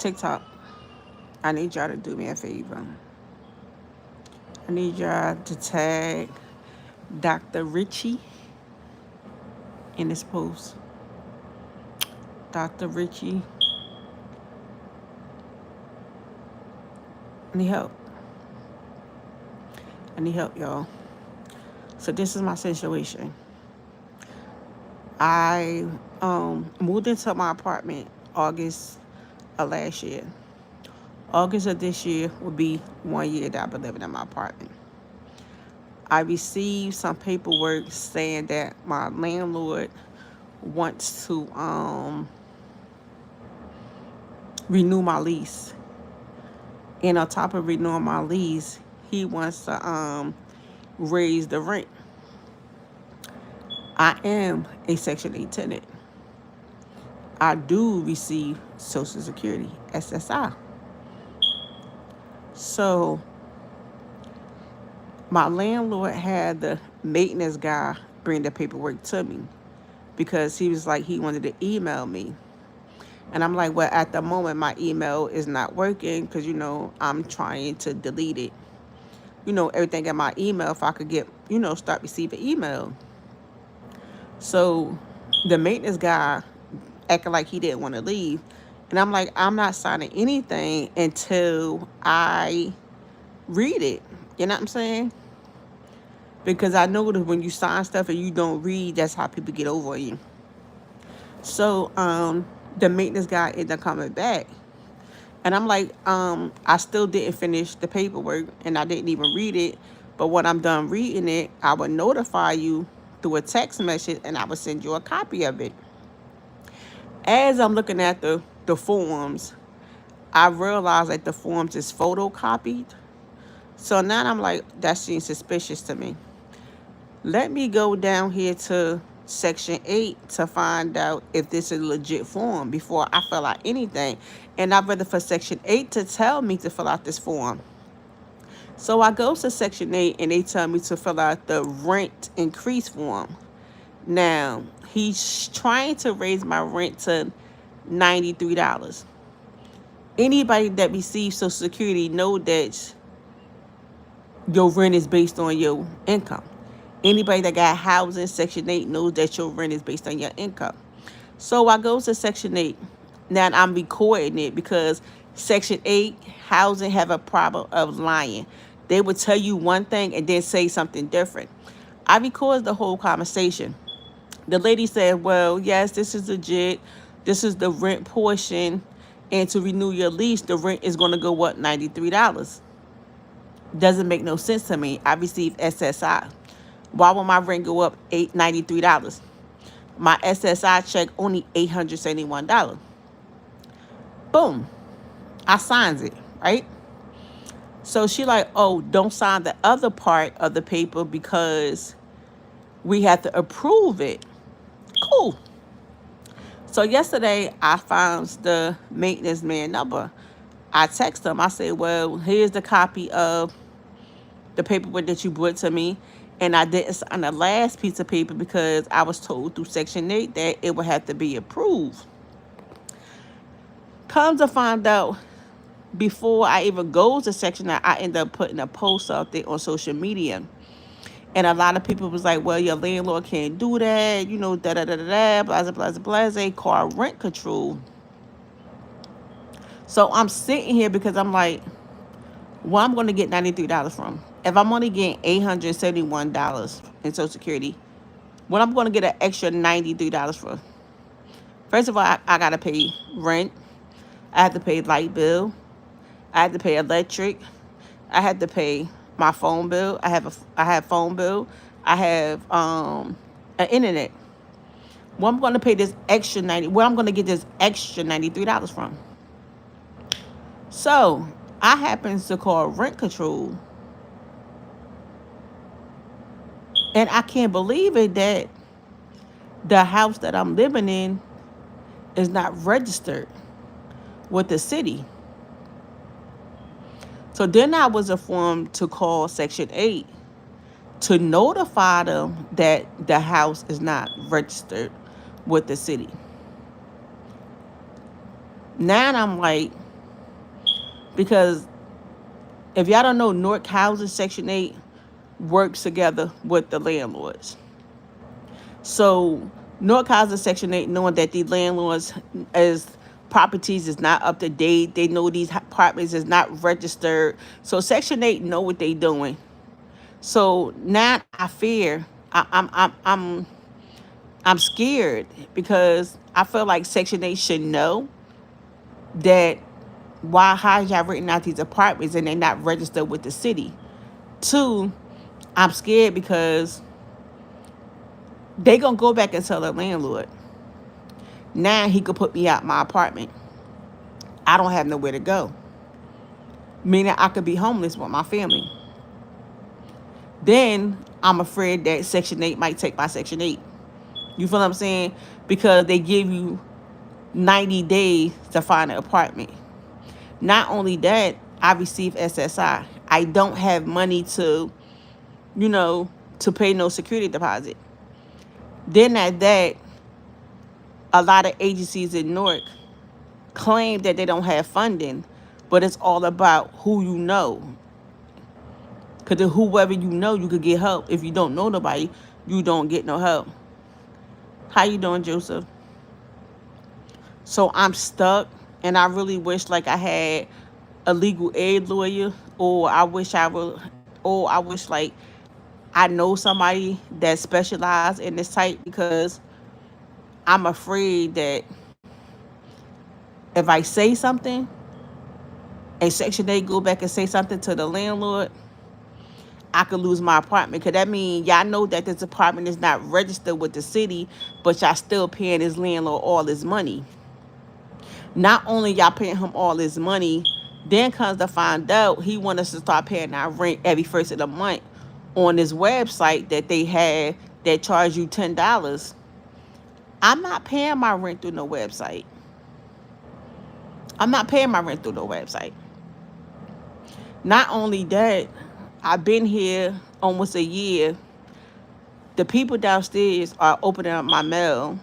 TikTok, I need y'all to do me a favor. I need y'all to tag Dr. Richie in this post. Dr. Richie, I need help. I need help, y'all. So this is my situation. I moved into my apartment August of last year. August of this year will be 1 year that I've been living in my apartment. I received some paperwork saying that my landlord wants to renew my lease. And on top of renewing my lease, he wants to raise the rent. I am a Section 8 tenant. I do receive Social Security, SSI. So my landlord had the maintenance guy bring the paperwork to me because he was like, he wanted to email me. And I'm like, well, at the moment, my email is not working because, I'm trying to delete it. Everything in my email if I could get, start receiving email. So the maintenance guy acting like he didn't want to leave. And I'm like, I'm not signing anything until I read it. You know what I'm saying? Because I know that when you sign stuff and you don't read, that's how people get over you. So the maintenance guy ended up coming back. And I'm like, I still didn't finish the paperwork and I didn't even read it. But when I'm done reading it, I would notify you through a text message and I would send you a copy of it. As I'm looking at the forms, I realized that the forms is photocopied. So now I'm like, that seems suspicious to me. Let me go down here to Section 8 to find out if this is a legit form before I fill out anything. And I'd rather for Section 8 to tell me to fill out this form. So I go to Section 8 and they tell me to fill out the rent increase form. Now, he's trying to raise my rent to $93. Anybody that receives Social Security know that your rent is based on your income. Anybody that got housing, Section 8 knows that your rent is based on your income. So I go to Section 8. Now I'm recording it because Section 8 housing have a problem of lying. They would tell you one thing and then say something different. I recorded the whole conversation. The lady said, well, yes, this is legit. This is the rent portion. And to renew your lease, the rent is going to go up $93. Doesn't make no sense to me. I received SSI. Why would my rent go up $93? My SSI check only $871. Boom. I signs it, right? So she like, oh, don't sign the other part of the paper because we have to approve it. Cool. So yesterday I found the maintenance man number. I text him. I said, well, here's the copy of the paperwork that you brought to me. And I didn't sign the last piece of paper because I was told through Section 8 that it would have to be approved. Come to find out, before I even go to Section 9, I end up putting a post out there on social media. And a lot of people was like, well, your landlord can't do that, da-da-da-da-da, blah, blah, blah, blah, called rent control. So I'm sitting here because I'm like, well, I'm going to get $93 from. If I'm only getting $871 in Social Security, what I'm going to get an extra $93 for? First of all, I got to pay rent. I have to pay light bill. I have to pay electric. I have to pay my phone bill. I have phone bill. I have an internet. Where I'm going to pay this extra where I'm going to get this extra $93 from? So I happen to call rent control. And I can't believe it that the house that I'm living in is not registered with the city. So then I was informed to call Section 8 to notify them that the house is not registered with the city. Now I'm like, Because if y'all don't know, Newark Housing Section 8 works together with the landlords. So Newark Housing Section 8, knowing that the landlords as properties is not up to date, they know these apartments is not registered. So Section 8 know what they doing. So now I fear, I'm scared because I feel like Section 8 should know that how y'all renting out these apartments and they're not registered with the city. Two, I'm scared because they gonna go back and tell the landlord. Now he could put me out my apartment. I don't have nowhere to go. Meaning I could be homeless with my family. Then I'm afraid that Section 8 might take my Section 8. You feel what I'm saying? Because they give you 90 days to find an apartment. Not only that, I receive SSI. I don't have money to, you know, to pay no security deposit. Then at that, a lot of agencies in Newark claim that they don't have funding, but it's all about who you know. Because whoever you know, you could get help. If you don't know nobody, you don't get no help. How you doing, Joseph? So I'm stuck, and I really wish like I had a legal aid lawyer, or I wish like I know somebody that specialized in this type, because I'm afraid that if I say something and Section 8 go back and say something to the landlord, I could lose my apartment. Because that means y'all know that this apartment is not registered with the city, but y'all still paying this landlord all his money. Not only y'all paying him all his money, then comes to find out he want us to start paying our rent every first of the month on this website that they had that charge you $10. I'm not paying my rent through no website. I'm not paying my rent through no website. Not only that, I've been here almost a year. The people downstairs are opening up my mail.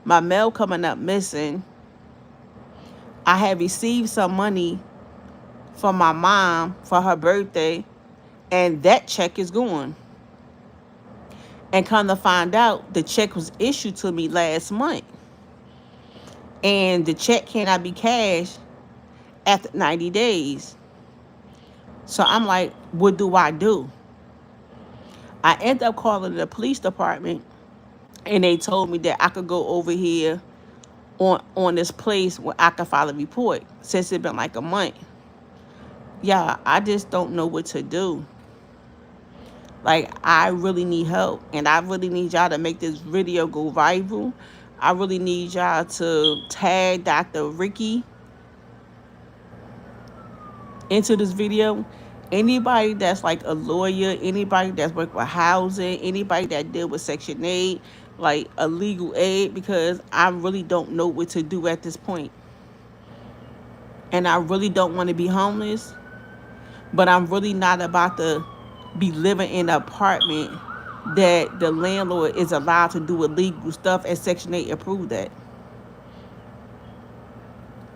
My mail coming up missing. I have received some money from my mom for her birthday, and that check is gone. And come to find out, the check was issued to me last month, and the check cannot be cashed after 90 days. So I'm like, what do I do? I end up calling the police department, and they told me that I could go over here on this place where I could file a report, since it's been like a month. Yeah, I just don't know what to do. Like, I really need help, and I really need y'all to make this video go viral. I really need y'all to tag Dr. Ricky into this video. Anybody that's like a lawyer, anybody that's worked with housing, anybody that deal with Section 8, like a legal aid, because I really don't know what to do at this point. And I really don't want to be homeless, but I'm really not about to be living in an apartment that the landlord is allowed to do illegal stuff and Section 8 approved that.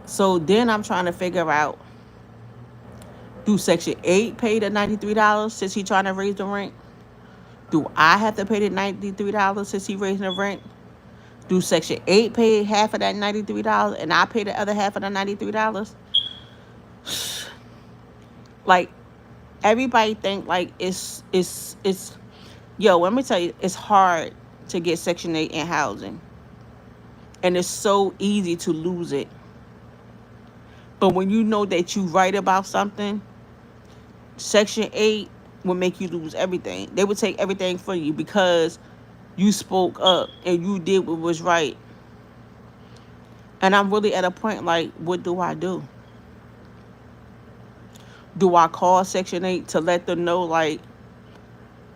So then I'm trying to figure out, do Section 8 pay the $93 since he trying to raise the rent? Do I have to pay the $93 since he raising the rent? Do Section 8 pay half of that $93 and I pay the other half of the $93? Like, everybody think like it's yo, let me tell you, it's hard to get Section 8 in housing. And it's so easy to lose it. But when you know that you right about something, Section 8 will make you lose everything. They would take everything from you because you spoke up and you did what was right. And I'm really at a point like, what do I do? Do I call Section 8 to let them know, like,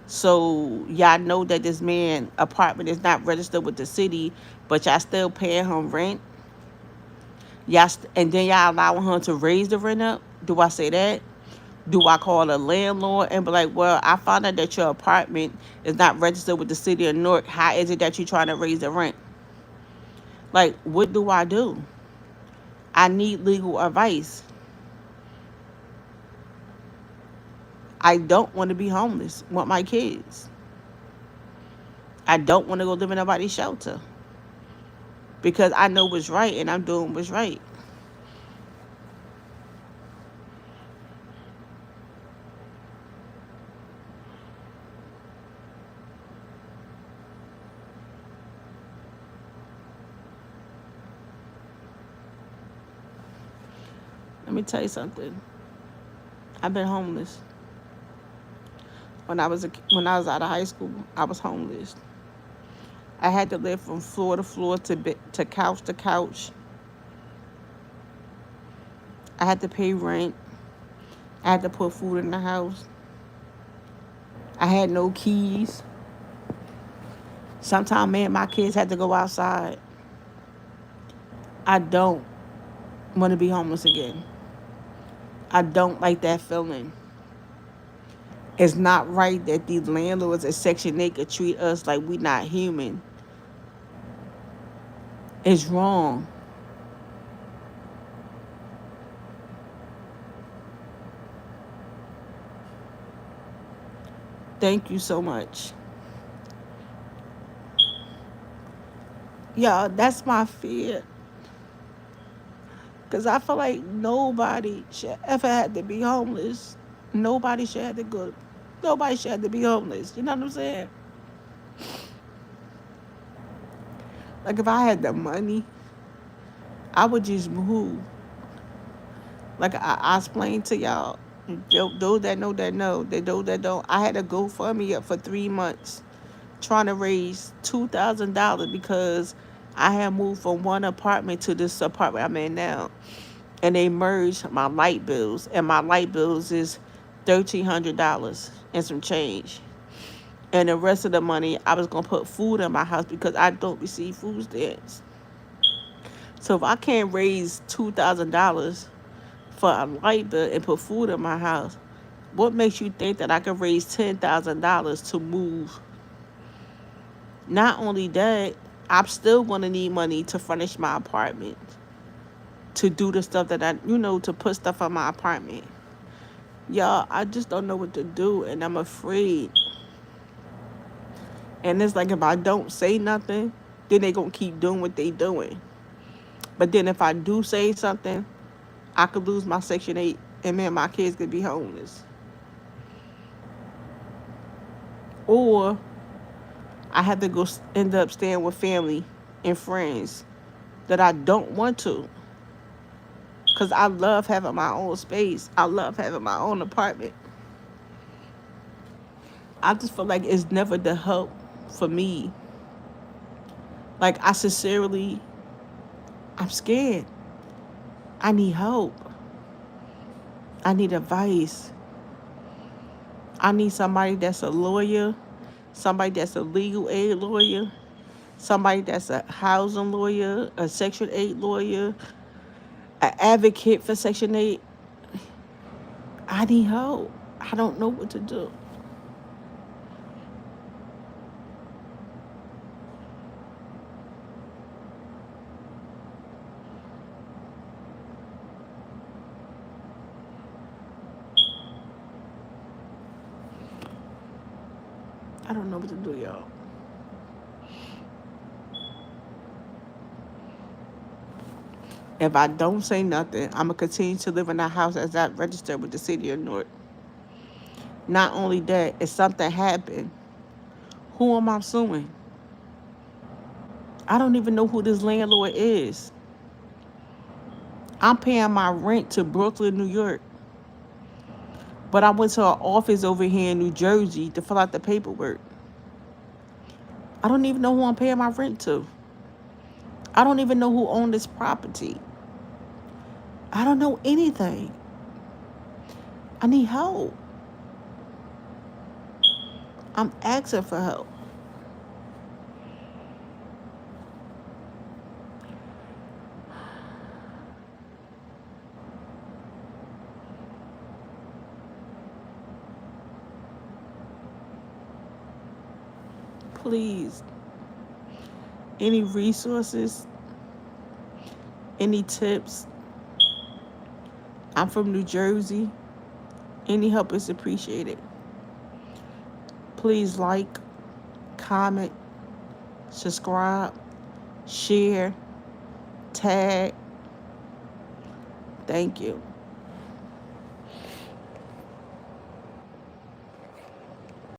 so y'all know that this man apartment is not registered with the city, but y'all still paying him rent? And then y'all allowing him to raise the rent up? Do I say that? Do I call the landlord and be like, well, I found out that your apartment is not registered with the city of Newark. How is it that you're trying to raise the rent? Like, what do I do? I need legal advice. I don't want to be homeless with my kids. I don't want to go live in nobody's shelter because I know what's right and I'm doing what's right. Let me tell you something. I've been homeless. When I was out of high school, I was homeless. I had to live from floor to floor to couch to couch. I had to pay rent. I had to put food in the house. I had no keys. Sometimes me and my kids had to go outside. I don't want to be homeless again. I don't like that feeling. It's not right that these landlords at Section 8 could treat us like we not human. It's wrong. Thank you so much. Yeah, that's my fear. Because I feel like nobody should ever have to be homeless. Nobody should have to go. Nobody should have to be homeless. You know what I'm saying? Like if I had the money, I would just move. Like I explained to y'all, those that know that know, those that don't. I had to go GoFundMe up for 3 months trying to raise $2,000 because I had moved from one apartment to this apartment I'm in now, and they merged my light bills, and my light bills is $1,300 and some change. And the rest of the money, I was gonna put food in my house because I don't receive food stamps. So if I can't raise $2,000 for a light bill and put food in my house, what makes you think that I can raise $10,000 to move? Not only that, I'm still gonna need money to furnish my apartment, to do the stuff that to put stuff in my apartment. Y'all, I just don't know what to do, and I'm afraid. And it's like if I don't say nothing, then they gonna keep doing what they doing. But then if I do say something, I could lose my Section 8, and man, my kids could be homeless. Or I have to go end up staying with family and friends that I don't want to. Because I love having my own space. I love having my own apartment. I just feel like it's never the help for me. Like, I'm scared. I need help. I need advice. I need somebody that's a lawyer, somebody that's a legal aid lawyer, somebody that's a housing lawyer, a Section 8 lawyer, an advocate for Section 8. I need help. I don't know what to do. I don't know what to do, y'all. If I don't say nothing, I'm going to continue to live in a house that's not registered with the city of Newark. Not only that, if something happened, who am I suing? I don't even know who this landlord is. I'm paying my rent to Brooklyn, New York. But I went to an office over here in New Jersey to fill out the paperwork. I don't even know who I'm paying my rent to. I don't even know who owned this property. I don't know anything. I need help. I'm asking for help. Please. Any resources? Any tips? I'm from New Jersey. Any help is appreciated. Please like, comment, subscribe, share, tag. Thank you.